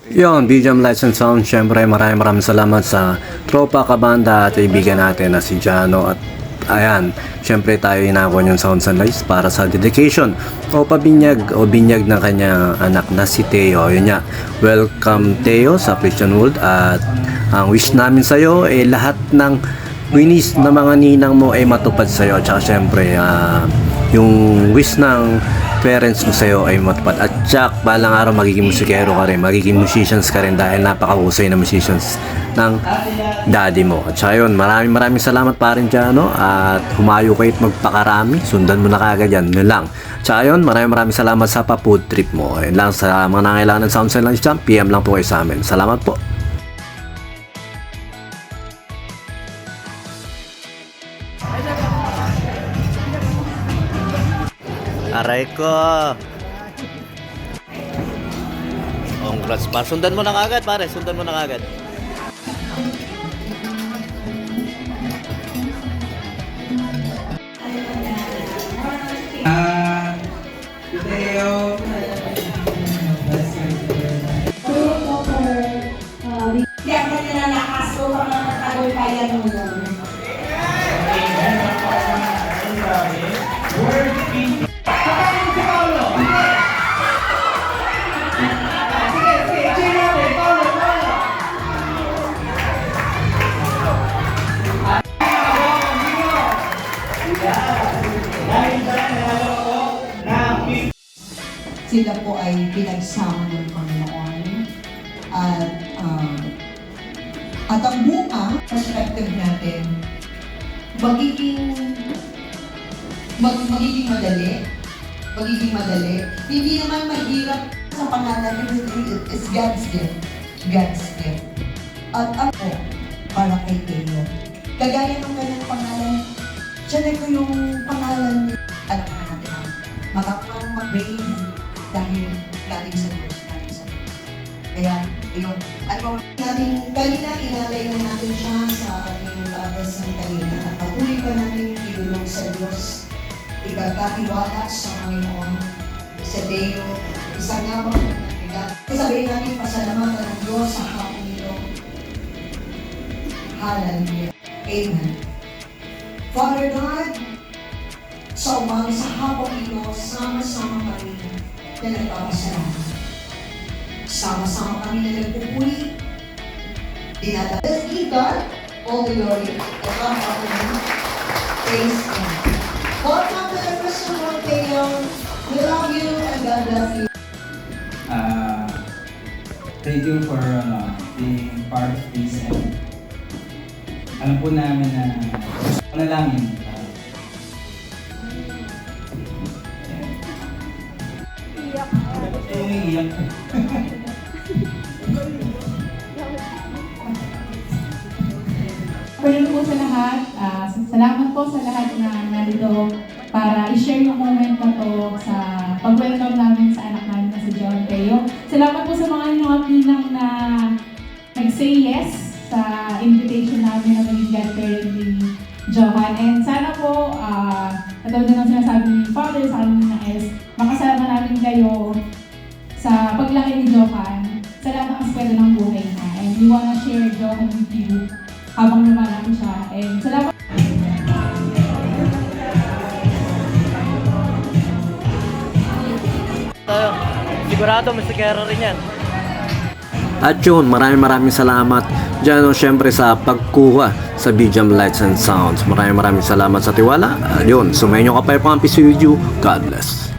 Yon, BGM Lights and Sound, syempre maraming salamat sa tropa, kabanda at kaibigan natin na si Jano. At ayan, syempre tayo inakuha yung sounds and lights para sa dedication o pabinyag o binyag ng kanyang anak na si Theo. Yun nga, welcome Theo sa Christian World. At ang wish namin sa'yo ay lahat ng winis na mga ninang mo ay matupad sa'yo. At saka syempre, yung wish ng parents mo sa'yo ay matupad. At tsak, balang araw magiging musikero ka rin, magiging musicians ka rin dahil napakahusay na musicians ng daddy mo. At saka yun, maraming salamat pa rin dyan, no? At humayo kayo at magpakarami, sundan mo na kagad yan, yun lang. At saka yun, maraming salamat sa pa-food trip mo. Yun lang, sa mga nangailangan ng sound and lunch dyan, PM lang po kayo sa amin. Salamat po. Aray ko. Congrats pa. Sundan mo na kagad, pare. Sundan mo na kagad. Theo. Hindi ako nilalakas ko ang mga kagulpayan mo. Sila po ay pinagsama ng Panginoon at ang bunga, perspective natin, magiging madali. Hindi naman mahirap sa pangalan, it's God's gift. God's gift. At ako, para kay Theo. Kagaya ng kanyang pangalan, siya ko yung pangalan niya. Alam na natin ang makakang mag-brave dahil galing sa Diyos. Kaya, yun. Ano natin, kanina, inalay na natin siya sa ating labas ng kanina. Patuloy pa natin ilulong sa Diyos. Ikagkatiwala sa Panginoon. Sa Deo, isang nga sabihin natin, pasalamatan ng Diyos sa hapon nito. Hallelujah. Amen. Father God, sa umang sa hapon ito, sama-sama kami na nagpapasalamat. Sama-sama kami na nagpupuli. Let's give God all the glory. Welcome, Father. Praise God. Welcome to the Christian World, Theo. We love you and God bless you. Thank you for being part of this. And alam po namin na panalangin. Iyak. Pwede po sa lahat, salamat po sa lahat na nandito para i-share yung moment na to sa pag-welcome namin sa anak namin na si John Theo. Salamat po sa mga ninang na nag-say yes sa invitation namin na maging godparent ni Johan. And sana po, katulad na ng sinasabi ni Father sa kanya ng S, makasama namin kayo sa paglaki ni Johan sa lahat ng aspeto ng buhay niya. And we wanna share Johan with you habang lumalaki siya. And salamat. Sigurado, musikero rin yan. At yun, maraming salamat dyan, syempre sa pagkuha sa BGM Lights and Sounds. Maraming salamat sa tiwala. At yun, sumayin nyo ka pa yung pang video. God bless.